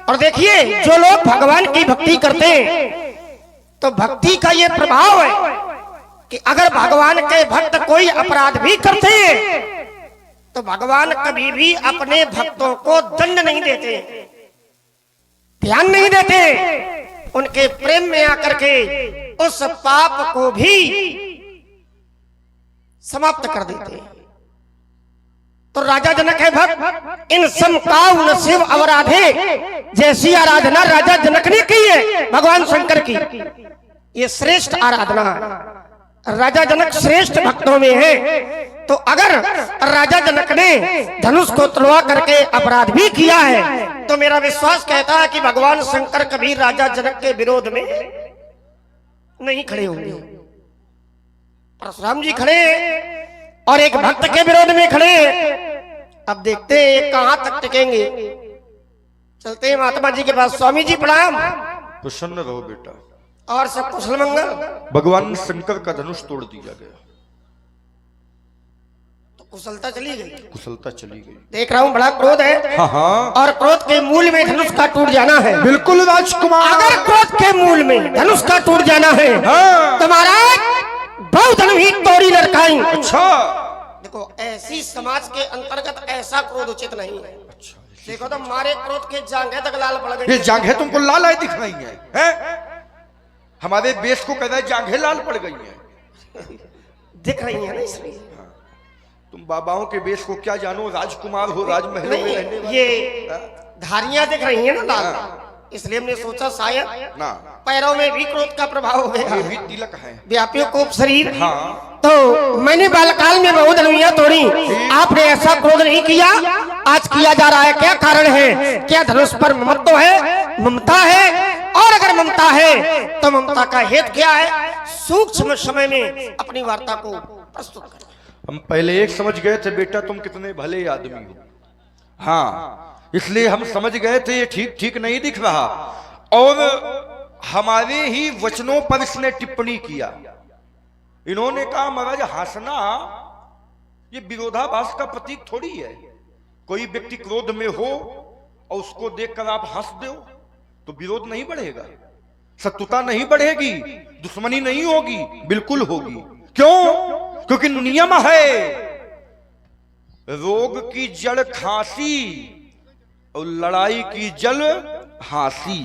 और देखिए जो लोग भगवान की भक्ति करते हैं तो भक्ति का ये प्रभाव है कि अगर भगवान के भक्त कोई अपराध भी करते हैं तो भगवान कभी भी अपने भक्तों को दंड नहीं देते, ध्यान नहीं देते, उनके प्रेम में आकर के उस पाप को भी समाप्त कर देते हैं। तो राजा जनक है भक्त, इन समकाव न शिव अवराधे, जैसी आराधना राजा जनक ने की है भगवान शंकर की, ये श्रेष्ठ आराधना है। राजा जनक श्रेष्ठ भक्तों में है। तो अगर राजा जनक ने धनुष को तोड़वा करके अपराध भी किया है तो मेरा विश्वास कहता है कि भगवान शंकर कभी राजा जनक के विरोध में नहीं खड़े होंगे। परशुराम जी खड़े और एक भक्त के विरोध में खड़े। अब देखते हैं ये कहां तक टिकेंगे। चलते हैं महात्मा जी के पास। स्वामी जी प्रणाम। प्रसन्न रहो बेटा। और सब कुशल मंगल। भगवान शंकर का धनुष तोड़ दिया गया तो कुशलता चली गई, कुशलता चली गई। देख रहा हूं बड़ा क्रोध है। हाँ। और क्रोध के मूल में धनुष का टूट जाना है। बिल्कुल राजकुमार। अगर क्रोध के मूल में धनुष का टूट जाना है हाँ। तो महाराज बहुधन ही तोड़ी लड़काई। अच्छा देखो ऐसी समाज के अंतर्गत ऐसा क्रोध उचित नहीं है। अच्छा देखो तो मारे क्रोध के जांघें तक लाल पड़ गई। ये जांघें तुमको लाल आए दिख रही हैं? हमारे बेस को कहता है जांघें लाल पड़ गई हैं। दिख रही है ना इसलिए। तुम बाबाओं के बेस को क्या जानो, राजकुमार हो, राजमहलों में रहने वाले। ये धारियां दिख रही हैं ना लाल, इसलिए हमने सोचा शायद ना पैरों में भी क्रोध का प्रभाव हो गया। ये भी तिलक है। व्यापियों को शरीर। हाँ। तो मैंने बालकाल में बहुत धनुइयां तोड़ी, आपने ऐसा क्रोध नहीं किया, आज किया जा रहा है। क्या कारण है? क्या धनुष पर ममत्व है, ममता है? और अगर ममता है तो ममता का हेतु क्या है? सूक्ष्म समय में अपनी वार्ता को प्रस्तुत करें। हम पहले एक समझ गए थे बेटा तुम कितने भले आदमी हो। हाँ, इसलिए हम समझ गए थे ये ठीक ठीक नहीं दिख रहा, और हमारे ही वचनों पर इसने टिप्पणी किया। इन्होंने कहा महाराज हंसना ये विरोधाभास का प्रतीक थोड़ी है। कोई व्यक्ति क्रोध में हो और उसको देखकर आप हंस दो तो विरोध नहीं बढ़ेगा, शत्रुता नहीं बढ़ेगी, दुश्मनी नहीं होगी। बिल्कुल होगी। क्यों? क्योंकि नियम है, रोग की जड़ खांसी और लड़ाई की जड़ हांसी।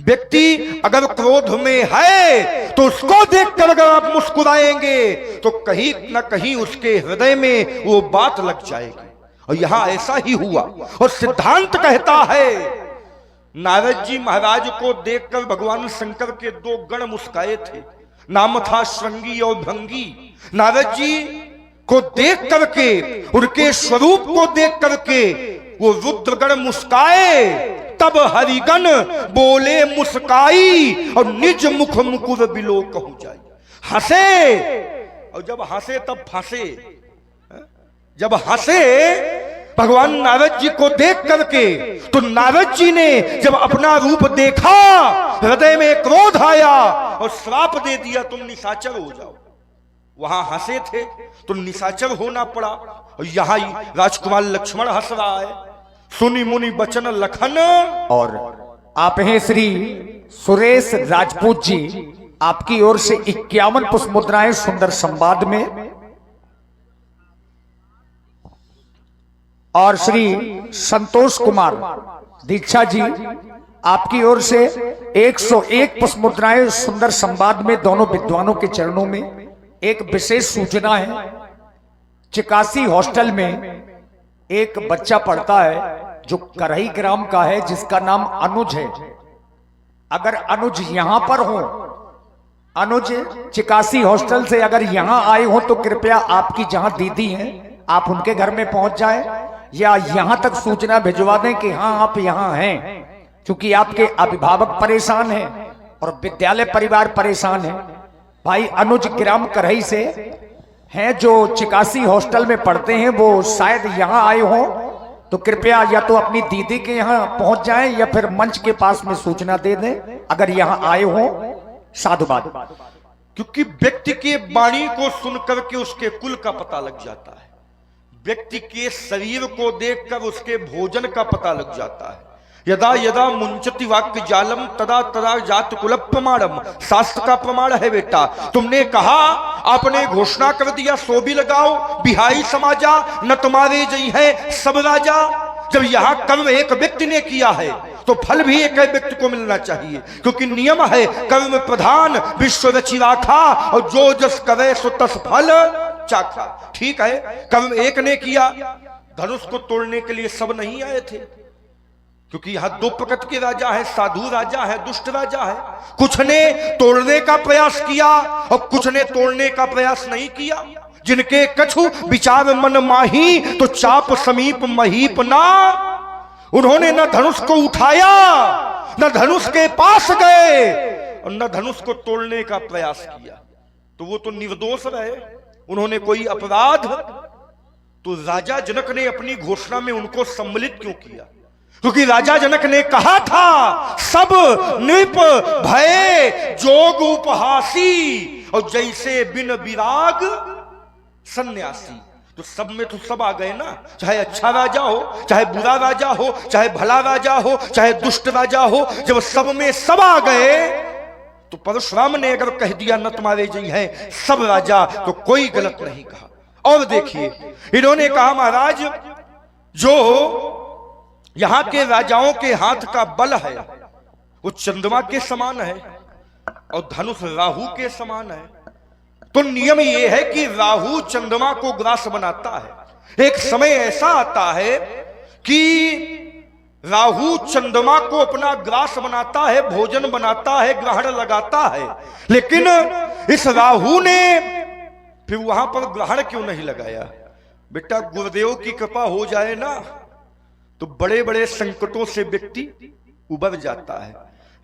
व्यक्ति अगर क्रोध में है तो उसको देखकर अगर आप मुस्कुराएंगे तो कहीं न कहीं उसके हृदय में वो बात लग जाएगी। और यहां ऐसा ही हुआ। और सिद्धांत कहता है, नारद जी महाराज को देखकर भगवान शंकर के दो गण मुस्काए थे। नाम था श्रृंगी और भंगी। नारद जी को देख करके, उनके स्वरूप को देख करके वो रुद्रगण मुस्काए, तब हरिगण बोले मुस्काई और निज मुख मुकुर बिलो कहूं जाए। हंसे, और जब हंसे तब फंसे। जब हंसे भगवान नारद जी को देख करके, तो नारद जी ने जब अपना रूप देखा, हृदय में क्रोध आया और श्राप दे दिया तुम निशाचर हो जाओ। वहां हंसे थे तो निशाचर होना पड़ा। और यहां राजकुमार लक्ष्मण हंस रहा है। सुनी मुनि बचन लखन। और आप हैं श्री सुरेश राजपूत जी, आपकी ओर से 51 पुष्प मुद्राएं सुंदर संवाद में। और श्री संतोष कुमार दीक्षा जी, आपकी ओर से 101 पुष्प मुद्राएं सुंदर संवाद में। दोनों विद्वानों के चरणों में एक विशेष सूचना है। चिकासी हॉस्टल में एक बच्चा पढ़ता है जो करही ग्राम का है, जिसका नाम अनुज है। अगर अनुज यहां पर हो, अनुज चिकासी हॉस्टल से अगर यहां आए हो तो कृपया आपकी जहां दीदी हैं आप उनके घर में पहुंच जाए, या यहां तक सूचना भिजवा दें कि हाँ आप यहां हैं। क्योंकि आपके अभिभावक परेशान हैं और विद्यालय परिवार परेशान है। भाई अनुज ग्राम करही से हैं जो चिकासी हॉस्टल में पढ़ते हैं, वो शायद यहां आए हो, तो कृपया या तो अपनी दीदी के यहां पहुंच जाएं या फिर मंच के पास में सूचना दे दें अगर यहां आए हो। साधुवाद। क्योंकि व्यक्ति के वाणी को सुनकर के उसके कुल का पता लग जाता है। व्यक्ति के शरीर को देखकर उसके भोजन का पता लग जाता है। यदा यदा मुंचति वाक्य जालम तदा तदा जात कुल प्रमाणम। शास्त्र का प्रमाण है बेटा। तुमने कहा, आपने घोषणा कर दिया, सो भी लगाओ बिहाई समाजा, न तुम्हारे जई है सब राजा। जब यहां कर्म एक व्यक्ति ने किया है तो फल भी एक व्यक्ति को मिलना चाहिए, क्योंकि नियम है कर्म प्रधान विश्व रचि राखा, और जो जस करे सो तस फल चाखा। ठीक है, कर्म एक ने किया, धनुष को तोड़ने के लिए सब नहीं आए थे, क्योंकि यहां दो प्रकृति के राजा है, साधु राजा है, दुष्ट राजा है। कुछ ने तोड़ने का प्रयास किया और कुछ ने तोड़ने का प्रयास नहीं किया। जिनके कछु विचार मन माही, तो चाप समीप महीप ना। उन्होंने न धनुष को उठाया, न धनुष के पास गए, और न धनुष को तोड़ने का प्रयास किया। तो वो तो निर्दोष रहे, उन्होंने कोई अपराध। तो राजा जनक ने अपनी घोषणा में उनको सम्मिलित क्यों किया? क्योंकि राजा जनक ने कहा था, सब नृप भय जोग उपहासी, और जैसे बिन विराग सन्यासी। तो सब में तो सब आ गए ना, चाहे अच्छा राजा हो, चाहे बुरा राजा हो, चाहे भला राजा हो, चाहे दुष्ट राजा हो। जब सब में सब आ गए तो परशुराम ने अगर कह दिया न तुम्हारे जी है सब राजा, तो कोई गलत नहीं कहा। और देखिए, इन्होंने कहा, महाराज जो यहां के राजाओं के हाथ का बल है वो चंद्रमा के समान है और धनुष राहु के समान है। तो नियम यह है कि राहु चंद्रमा को ग्रास बनाता है। एक समय ऐसा आता है कि राहु चंद्रमा को अपना ग्रास बनाता है, भोजन बनाता है, ग्रहण लगाता है। लेकिन इस राहु ने फिर वहां पर ग्रहण क्यों नहीं लगाया? बेटा, गुरुदेव की कृपा हो जाए ना तो बड़े बड़े संकटों से व्यक्ति उबर जाता है।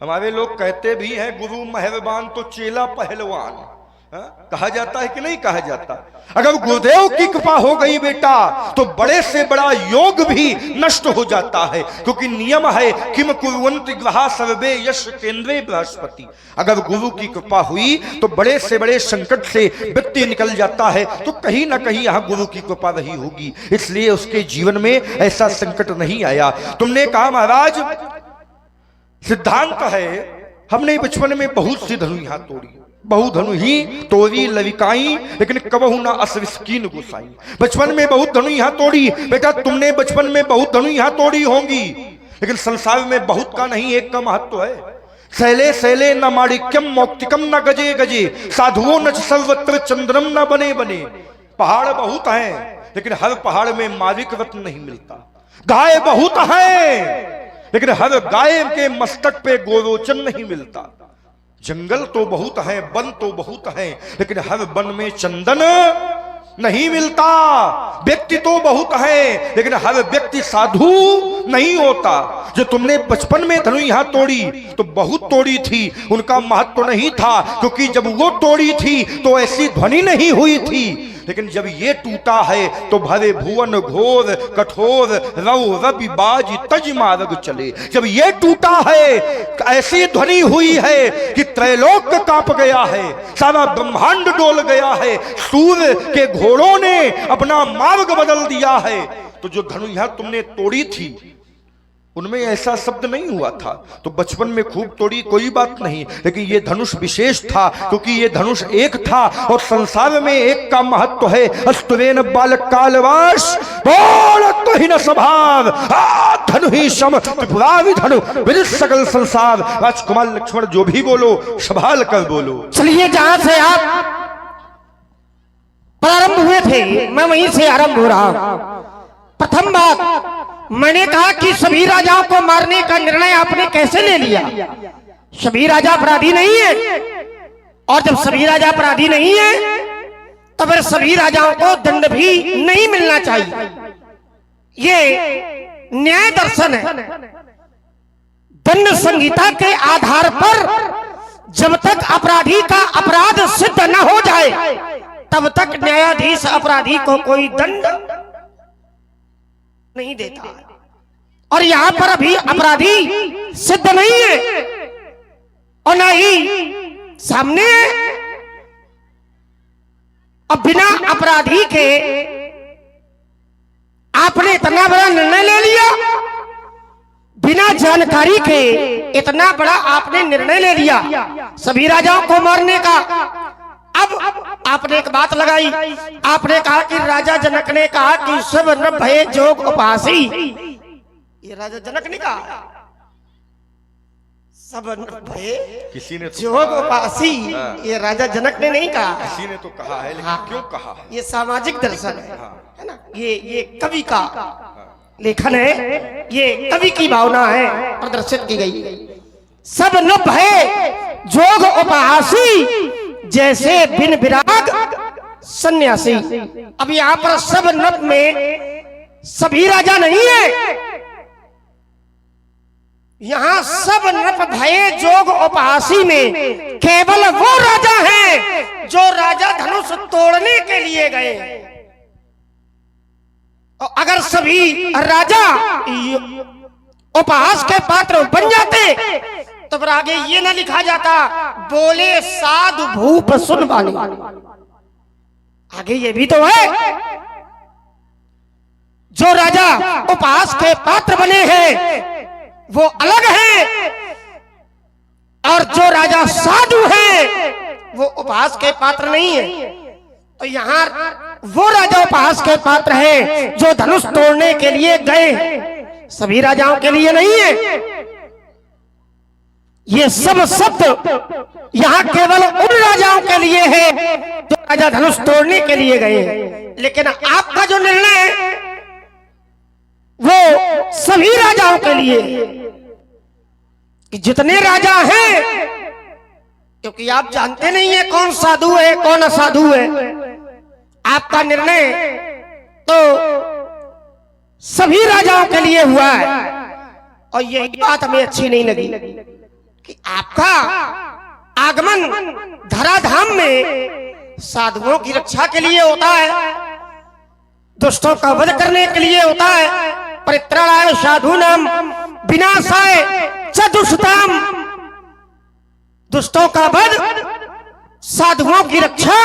हमारे लोग कहते भी हैं, गुरु मेहरबान तो चेला पहलवान। कहा जाता है कि नहीं कहा जाता? अगर गुरुदेव की कृपा हो गई बेटा तो बड़े से बड़ा योग भी नष्ट हो जाता है, क्योंकि नियम है किम कुर्वन्ति ग्रहा सर्वे यश केंद्रे बृहस्पति। अगर गुरु की कृपा हुई तो बड़े से बड़े संकट से व्यक्ति निकल जाता है, तो कहीं ना कहीं यहां गुरु की कृपा रही होगी, इसलिए उसके जीवन में ऐसा संकट नहीं आया। तुमने कहा, महाराज सिद्धांत है, हमने बचपन में बहुत सी धनु यहां तोड़ी, बहु धनु ही तोड़ी लविकाई, लेकिन कबहु ना असविस्कीन गुसाई। बचपन में बहुत धनु यहां तोड़ी। बेटा, तुमने बचपन में बहुत धनु यहां तोड़ी होंगी, लेकिन संसार में बहुत का नहीं एक का महत्व है। शैले शैले न माणिक्यम मौक्तिकम न गजे गजे, साधुओं न सर्वत्र चंद्रम न बने बने। पहाड़ बहुत हैं, लेकिन हर पहाड़ में मारिक रत्न नहीं मिलता। गाय बहुत हैं, लेकिन हर गाय के मस्तक पे गोरोचन नहीं मिलता। जंगल तो बहुत है, वन तो बहुत है, लेकिन हर वन में चंदन नहीं मिलता। व्यक्ति तो बहुत है, लेकिन हर व्यक्ति साधु नहीं होता। जो तुमने बचपन में धनु यहां तोड़ी तो बहुत तोड़ी थी, उनका महत्व नहीं था, क्योंकि जब वो तोड़ी थी तो ऐसी ध्वनि नहीं हुई थी। लेकिन जब ये टूटा है तो भरे भुवन घोर कठोर रव रवि बाज तज मार्ग चले। जब ये टूटा है ऐसी ध्वनि हुई है कि त्रैलोक कांप गया है, सारा ब्रह्मांड डोल गया है, सूर्य के घोड़ों ने अपना मार्ग बदल दिया है। तो जो धनु यहां तुमने तोड़ी थी उनमें ऐसा शब्द नहीं हुआ था। तो बचपन में खूब तोड़ी कोई बात नहीं, लेकिन ये धनुष विशेष था, क्योंकि ये धनुष एक था और संसार में एक का महत्व है। अस्तुरेन बालक कालवास बोलत तो ही न स्वभाव, धनु ही सम त्रिपुरारी धनु विदित सकल संसार। राजकुमार लक्ष्मण जो भी बोलो संभाल कर बोलो। चलिए, जहां से आप प्रारंभ हुए थे मैं वहीं से आरंभ हो रहा हूं। प्रथम बात, मैंने कहा कि सभी राजाओं को मारने का निर्णय आपने कैसे ले लिया? सभी राजा अपराधी नहीं है, और जब सभी राजा अपराधी नहीं है तो फिर सभी राजाओं को दंड भी नहीं मिलना चाहिए। ये न्याय दर्शन है। दंड संहिता के आधार पर जब तक अपराधी का अपराध सिद्ध न हो जाए तब तक न्यायाधीश अपराधी को कोई दंड नहीं देता। और यहां पर अभी अपराधी सिद्ध नहीं है और ना ही सामने है। अब बिना अपराधी के आपने इतना बड़ा निर्णय ले लिया। बिना जानकारी के इतना बड़ा आपने निर्णय ले लिया सभी राजाओं को मारने का। अब आपने एक बात लगाई, आपने कहा कि राजा जनक ने कहा कि सब न भय जोग उपहासी। ये राजा जनक ने कहा, सब न भय किसी ने तो जोग उपहासी, ये राजा जनक ने नहीं कहा। किसी ने तो कहा है, लेकिन क्यों कहा है? ये सामाजिक दर्शन है ना, ये कवि का लेखन है, ये कवि की भावना है प्रदर्शित की गई। सब न भय जोग उपहासी, जैसे बिन विराग सन्यासी। अब यहाँ पर सब नप में सभी राजा नहीं है, यहाँ सब नप भय जोग उपहासी में केवल वो राजा हैं जो राजा धनुष तोड़ने के लिए गए। और अगर सभी राजा उपहास के पात्र बन जाते तो फिर आगे ये ना लिखा जाता बोले साधु भूप सुन वाणी। आगे ये भी तो है, जो राजा उपहास के पात्र बने हैं वो अलग है, और जो राजा साधु है वो उपहास के पात्र नहीं है। तो यहाँ वो राजा उपहास के पात्र है जो धनुष तोड़ने के लिए गए, सभी राजाओं के लिए नहीं है। ये सब शब्द यहाँ केवल उन राजाओं के लिए है जो राजा धनुष तोड़ने के लिए गए हैं। लेकिन आपका जो निर्णय है वो सभी राजाओं के लिए कि जितने राजा हैं, क्योंकि आप जानते नहीं है कौन साधु है कौन असाधु है। आपका निर्णय तो सभी राजाओं के लिए हुआ है, और यही बात हमें अच्छी नहीं लगी कि आपका आगमन धराधाम में साधुओं की रक्षा के लिए होता है, दुष्टों का वध करने के लिए होता है। परित्राणाय साधूनाम विनाशाय च दुष्टाम, दुष्टों का वध, साधुओं की रक्षा,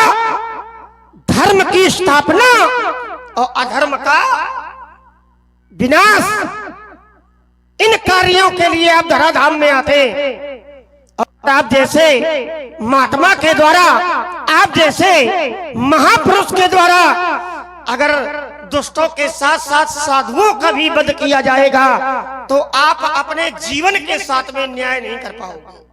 धर्म की स्थापना और अधर्म का विनाश, इन कार्यों के लिए आप धराधाम में आते। और आप जैसे महात्मा के द्वारा, आप जैसे महापुरुष के द्वारा अगर दुष्टों के साथ साथ साधुओं का भी वध किया जाएगा तो आप अपने जीवन के साथ में न्याय नहीं कर पाओगे।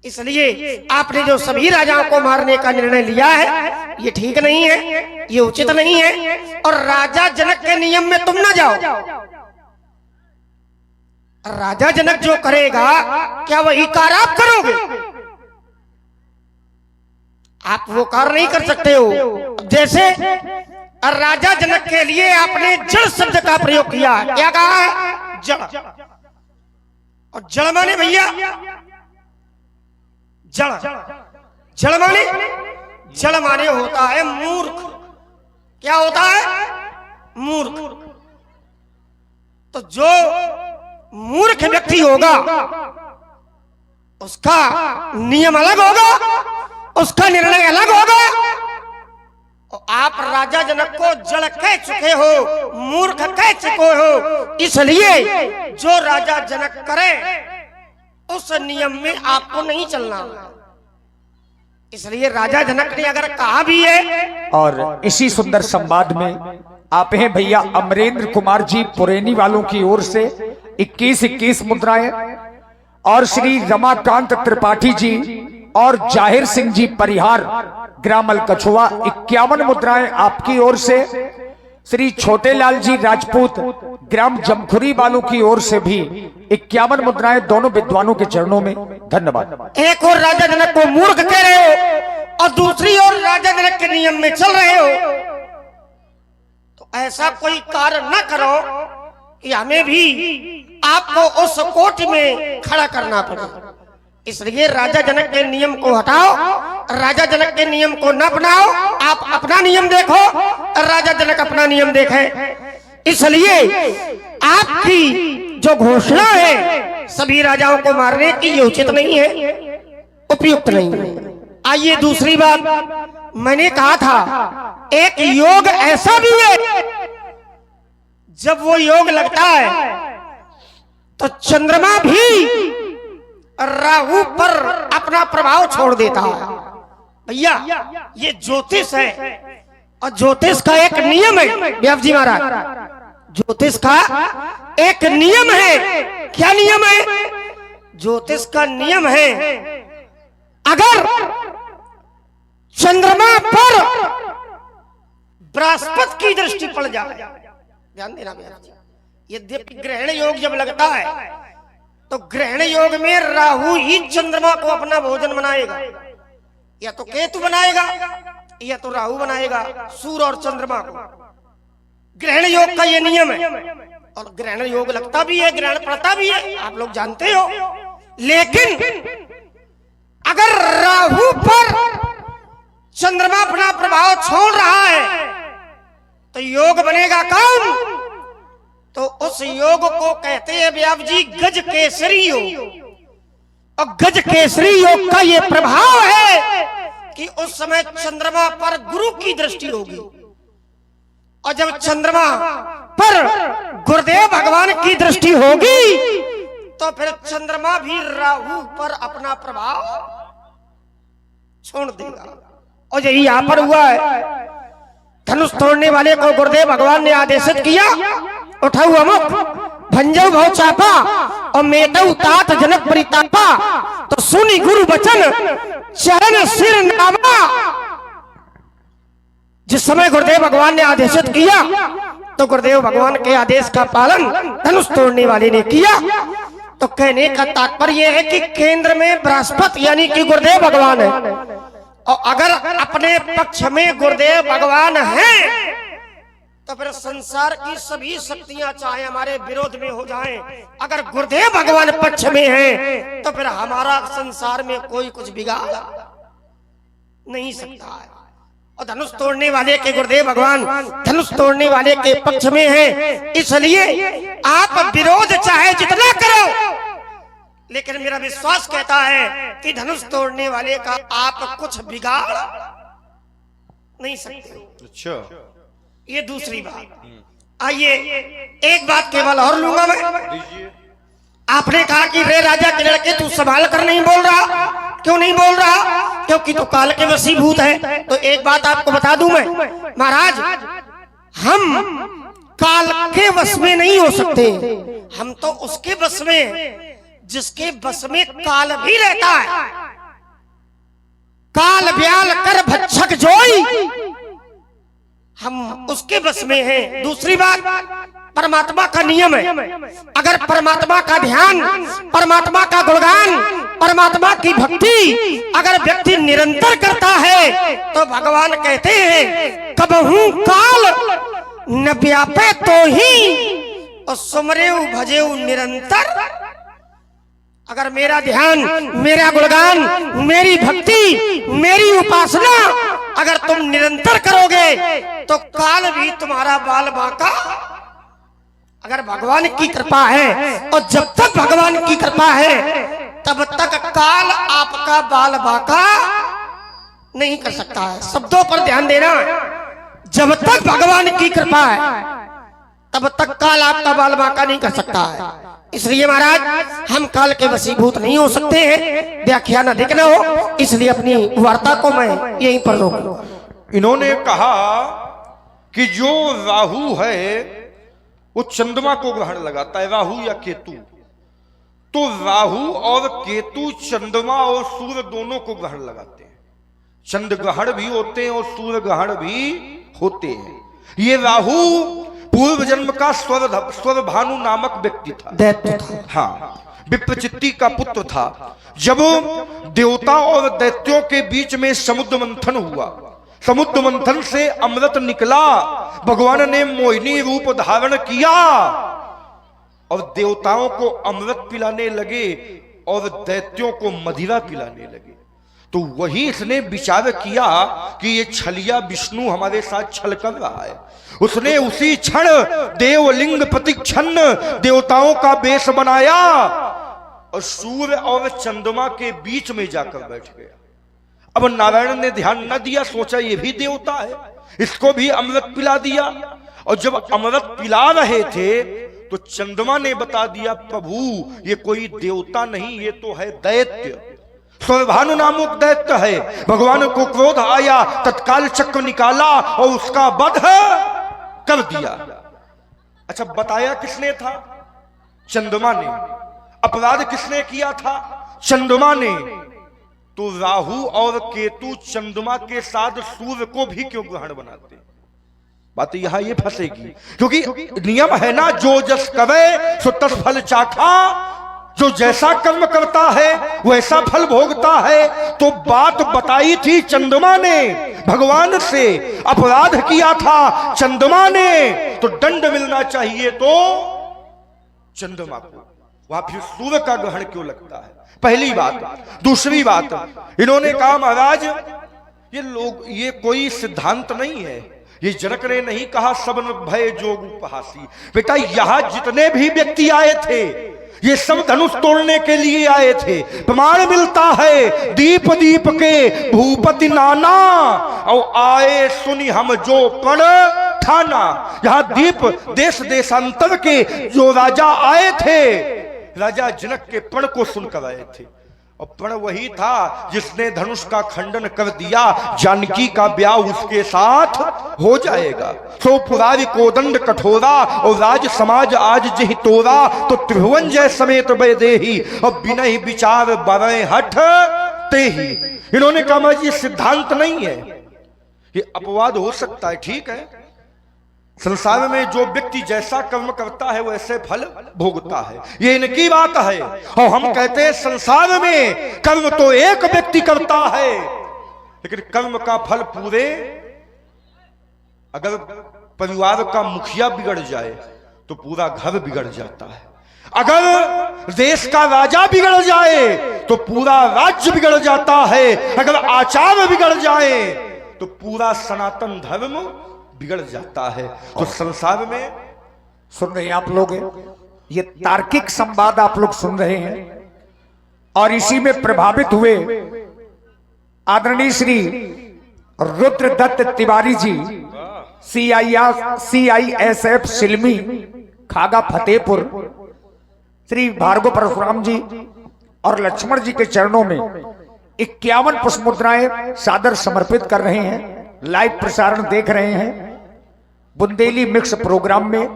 इसलिए आपने जो सभी राजाओं को मारने का निर्णय लिया है ये ठीक नहीं है, ये उचित नहीं है। और राजा जनक के नियम में तुम ना जाओ। राजा जनक जो करेगा क्या वही कार्य आप करोगे? आप वो कार्य नहीं कर सकते हो। जैसे राजा जनक के लिए आपने जड़ शब्द का प्रयोग किया, क्या कहा है? जड़। और जड़ माने भैया जड़, जड़ माने, जड़ माने होता है मूर्ख। क्या होता है? मूर्ख। तो जो मूर्ख व्यक्ति होगा उसका नियम अलग होगा, उसका निर्णय अलग होगा। और आप राजा जनक को जड़ कह चुके हो, मूर्ख कह चुके हो, इसलिए जो राजा जनक करे उस नियम में आपको नहीं चलना। इसलिए राजा जनक ने अगर कहा भी है। और इसी सुंदर संवाद में आप हैं भैया अमरेंद्र कुमार जी पुरैनी वालों की ओर से 21-21 मुद्राएं, और श्री रमाकांत त्रिपाठी जी और जाहिर सिंह जी परिहार ग्राम कछुआ 51 मुद्राएं आपकी ओर से। श्री छोटे लाल जी राजपूत ग्राम जमखुरी वालों की ओर से भी 51 मुद्राएं दोनों विद्वानों के चरणों में। धन्यवाद। एक और राजा जनक को मूर्ख कह रहे हो और दूसरी ओर राजा जनक के नियम में चल रहे हो, तो ऐसा कोई कार्य न करो कि हमें भी आपको उस कोटि में खड़ा करना पड़े। इसलिए राजा जनक के नियम को हटाओ, राजा जनक के नियम को न अपनाओ। आप अपना नियम देखो, राजा जनक अपना नियम देखे। इसलिए आपकी जो घोषणा है सभी राजाओं को मारने की, ये उचित नहीं है, उपयुक्त नहीं है। आइए दूसरी बात, मैंने कहा था एक योग ऐसा भी है जब वो योग लगता है तो चंद्रमा भी राहु पर अपना प्रभाव छोड़ देता है। भैया ये ज्योतिष है और ज्योतिष का एक नियम है व्यास जी महाराज। ज्योतिष का एक नियम है। क्या नियम है? ज्योतिष का नियम है अगर चंद्रमा पर बृहस्पति की दृष्टि पड़ जाए, ध्यान देना मेरा, यद्यपि ग्रहण योग जब लगता है तो ग्रहण योग में राहु ही चंद्रमा को अपना भोजन बनाएगा, या तो केतु बनाएगा या तो राहु बनाएगा सूर्य और चंद्रमा को। ग्रहण योग का ये नियम है और ग्रहण योग लगता भी है, ग्रहण पड़ता भी है, आप लोग जानते हो। लेकिन अगर राहु पर चंद्रमा अपना प्रभाव छोड़ रहा है तो योग बनेगा कौन? तो उस योग को कहते हैं व्यास जी गज केसरी योग। और गज केसरी योग का ये प्रभाव है कि उस समय चंद्रमा पर गुरु की दृष्टि होगी, और जब चंद्रमा पर गुरुदेव भगवान की दृष्टि होगी तो फिर चंद्रमा भी राहु पर अपना प्रभाव छोड़ देगा। और यही यहां पर हुआ है। धनुष तोड़ने वाले को गुरुदेव भगवान ने आदेशित किया, उठाऊ अमुक भंजऊ भव चापा और मेटऊ तात जनक परितापा, तो सुनी गुरु वचन चरण सिर नामा। जिस समय गुरुदेव भगवान ने आदेशित किया तो गुरुदेव भगवान के आदेश का पालन धनुष तोड़ने वाले ने किया। तो कहने का तात्पर्य है कि केंद्र में बृहस्पति यानी कि गुरुदेव भगवान है, और अगर अपने पक्ष में गुरुदेव भगवान हैं तो फिर संसार की सभी शक्तियां चाहे हमारे विरोध में हो जाएं, अगर गुरुदेव भगवान पक्ष में हैं तो फिर हमारा संसार में कोई कुछ बिगाड़ नहीं सकता है। और धनुष तोड़ने वाले के गुरुदेव भगवान धनुष तोड़ने वाले के पक्ष में हैं, इसलिए आप विरोध चाहे जितना करो, लेकिन मेरा विश्वास कहता है कि धनुष तोड़ने वाले का आप कुछ बिगाड़ नहीं सकते। अच्छा, ये दूसरी बात। आइए एक बात केवल और लूंगा मैं। आपने कहा कि रे राजा के लड़के तू संभाल कर नहीं बोल रहा, क्यों नहीं बोल रहा? क्योंकि तू काल के वशीभूत है। तो एक बात आपको बता दूं मैं महाराज, हम काल के वश में नहीं हो सकते, हम तो उसके वश में जिसके बस में काल भी रहता है। काल ब्याल कर भक्षक जोई, हम उसके बस में हैं। दूसरी बात, परमात्मा का नियम है, अगर परमात्मा का ध्यान, परमात्मा का गुणगान, परमात्मा की भक्ति अगर व्यक्ति निरंतर करता है तो भगवान कहते हैं कबहू काल न व्यापे तो ही और सुमरेऊ भजेऊ निरंतर। अगर मेरा ध्यान, मेरा गुणगान, मेरी भक्ति, मेरी उपासना अगर तुम निरंतर करोगे तो काल भी तुम्हारा बाल बांका, अगर भगवान की कृपा है, और जब तक भगवान की कृपा है तब तक काल आपका बाल बांका नहीं कर सकता है। शब्दों पर ध्यान देना, जब तक भगवान की कृपा है तब तक काल आपका बाल बांका नहीं कर सकता है। इसलिए महाराज हम काल के वशीभूत नहीं हो सकते हैं, व्याख्यान अधिक न हो, इसलिए अपनी वार्ता को मैं यहीं पर रोक लूं। इन्होंने कहा कि जो राहु है वो चंद्रमा को ग्रहण लगाता है, राहु या केतु। तो राहु और केतु चंद्रमा और सूर्य दोनों को ग्रहण लगाते हैं। चंद्र ग्रहण भी होते हैं और सूर्य ग्रहण भी होते हैं। ये राहु पूर्व जन्म का स्वरभानु नामक व्यक्ति था। हाँ, विप्रचित्ति का पुत्र था। जब देवता और दैत्यों के बीच में समुद्र मंथन हुआ, समुद्र मंथन से अमृत निकला, भगवान ने मोहिनी रूप धारण किया और देवताओं को अमृत पिलाने लगे और दैत्यों को मदिरा पिलाने लगे। तो वही इसने विचार किया कि ये छलिया विष्णु हमारे साथ छल कर रहा है। उसने उसी क्षण देवलिंग प्रतिक्षण देवताओं का वेश बनाया और सूर्य और चंद्रमा के बीच में जाकर बैठ गया। अब नारायण ने ध्यान न दिया, सोचा ये भी देवता है, इसको भी अमृत पिला दिया। और जब अमृत पिला रहे थे तो चंद्रमा ने बता दिया प्रभु ये कोई देवता नहीं, ये तो है दैत्य, स्वभानु नामक दैत्य है। भगवान को क्रोध आया, तत्काल चक्र निकाला और उसका वध कर दिया। अच्छा, बताया किसने था? चंद्रमा ने। अपराध किसने किया था? चंद्रमा ने। तो राहु और केतु चंद्रमा के साथ सूर्य को भी क्यों ग्रहण बनाते? बात यहां ये फंसेगी, क्योंकि नियम है ना, जो जस करे सो तस फल चाखा। जो जैसा कर्म करता है वैसा फल भोगता है। तो बात बताई थी चंद्रमा ने, भगवान से अपराध किया था चंद्रमा ने, तो दंड मिलना चाहिए तो चंद्रमा को। वहां फिर सूर्य का ग्रहण क्यों लगता है? पहली बात। दूसरी बात, इन्होंने कहा महाराज ये लोग, ये कोई सिद्धांत नहीं है, ये जनक ने नहीं कहा सबन भय जोग उपहासी। बेटा यहां जितने भी व्यक्ति आए थे ये सब धनुष तोड़ने के लिए आए थे। प्रमाण मिलता है दीप दीप के भूपति नाना, और आए सुनी हम जो पण ठाना। यहां दीप देश देशांतर के जो राजा आए थे, राजा जनक के पण को सुनकर आए थे। और पण वही था जिसने धनुष का खंडन कर दिया, जानकी का ब्याह उसके साथ हो जाएगा। सो पुरारी कोदंड कठोरा और राज समाज आज जही तोरा, तो त्रिभुवन जय समेत बैदेही और बिना ही विचार बरे हठ ते ही। इन्होंने कहा ये सिद्धांत नहीं है, ये अपवाद हो सकता है, ठीक है। संसार में जो व्यक्ति जैसा कर्म करता है वैसे फल भोगता है, ये इनकी बात है। और हम कहते हैं संसार में कर्म तो एक व्यक्ति करता है, लेकिन कर्म का फल पूरे, अगर परिवार का मुखिया बिगड़ जाए तो पूरा घर बिगड़ जाता है। अगर देश का राजा बिगड़ जाए तो पूरा राज्य बिगड़ जाता है। अगर आचार्य बिगड़ जाए तो पूरा सनातन धर्म बिगड़ जाता है। तो संसार में सुन रहे हैं आप लोग, ये तार्किक संवाद आप लोग सुन रहे हैं, और इसी में प्रभावित हुए आदरणीय श्री रुद्रदत्त तिवारी जी, CISF सिलमी खागा फतेहपुर, श्री भार्गव परशुराम जी और लक्ष्मण जी के चरणों में 51 पुष्प मुद्राएं सादर समर्पित कर रहे हैं। लाइव प्रसारण देख रहे हैं बुंदेली मिक्स प्रोग्राम में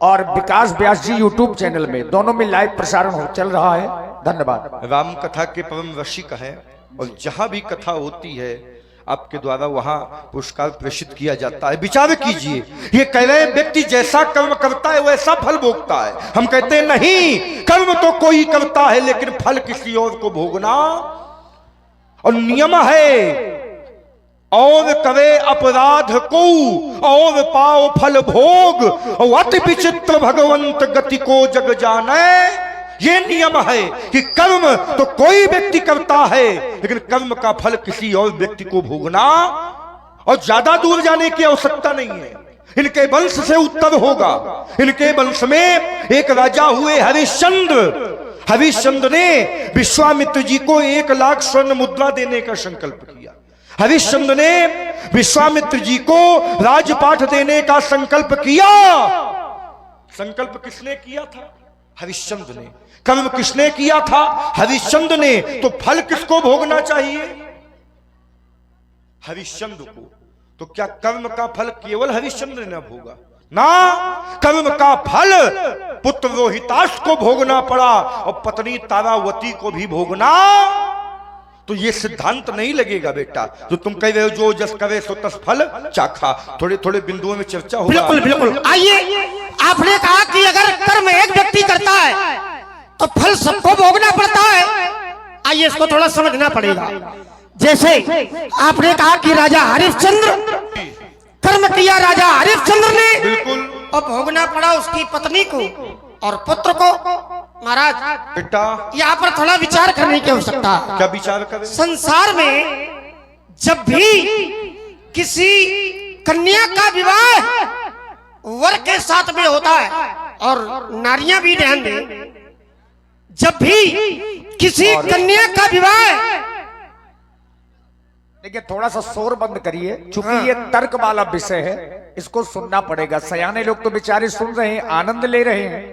और विकास व्यास जी यूट्यूब चैनल में, दोनों में लाइव प्रसारण चल रहा है। धन्यवाद। राम कथा के परम रसिक हैं, और जहां भी कथा होती है आपके द्वारा वहां पुरस्कार प्रेषित किया जाता है। विचार कीजिए, ये कह रहे हैं व्यक्ति जैसा कर्म करता है वैसा फल भोगता है। हम कहते हैं नहीं, कर्म तो कोई करता है लेकिन फल किसी और को भोगना। और नियम है, और करे अपराध को और पाओ फल भोग, और अति विचित्र भगवंत गति को जग जाने। ये नियम है कि कर्म तो कोई व्यक्ति करता है, लेकिन कर्म का फल किसी और व्यक्ति को भोगना। और ज्यादा दूर जाने की आवश्यकता नहीं है, इनके वंश से उत्तर होगा। इनके वंश में एक राजा हुए हरिश्चंद्र। हरिश्चंद्र ने विश्वामित्र जी को 1 लाख स्वर्ण मुद्रा देने का संकल्प किया। हरिश्चंद्र ने विश्वामित्र जी को राजपाठ देने का संकल्प किया। संकल्प किसने किया था? हरिश्चंद्र ने। कर्म किसने किया था? हरिश्चंद्र ने। तो फल किसको भोगना चाहिए? हरिश्चंद्र को। तो क्या कर्म का फल केवल हरिश्चंद्र ने भोगा? ना, कर्म का फल पुत्र रोहिताश को भोगना पड़ा और पत्नी तारावती को भी भोगना। तो ये सिद्धांत नहीं लगेगा बेटा, जो तुम कह रहे हो जो जस करे सो तस फल चाखा। थोड़े थोड़े बिंदुओं में चर्चा होगा। बिल्कुल बिल्कुल। आइए, आपने कहा कि अगर कर्म एक व्यक्ति करता है तो फल सबको भोगना पड़ता है। आइए, इसको थोड़ा समझना पड़ेगा। जैसे आपने कहा कि राजा हरिश्चंद्र, कर्म किया राजा हरिश्चंद्र ने, बिल्कुल, और भोगना पड़ा उसकी पत्नी को और पुत्र को। महाराज बेटा, यहाँ पर थोड़ा विचार करने की आवश्यकता है। क्या विचार करें? संसार में जब भी किसी कन्या का विवाह वर के साथ में होता है, और नारियां भी ध्यान दें, जब भी किसी कन्या का विवाह देखिए थोड़ा सा शोर बंद करिए, चूंकि ये तर्क वाला विषय है, इसको सुनना पड़ेगा। सयाने लोग तो बेचारे सुन रहे हैं, आनंद ले रहे हैं,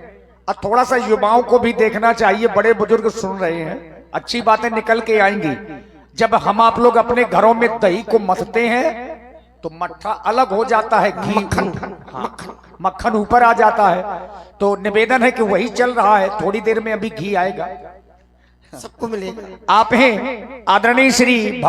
और थोड़ा सा युवाओं को भी देखना चाहिए, बड़े बुजुर्ग सुन रहे हैं, अच्छी बातें निकल के आएंगी। जब हम आप लोग अपने घरों में दही को मथते हैं तो मट्ठा अलग हो जाता है, घी मक्खन ऊपर आ जाता है। तो निवेदन है कि वही चल रहा है, थोड़ी देर में अभी घी आएगा, सबको मिलेगा। आप हैं आदरणीय श्री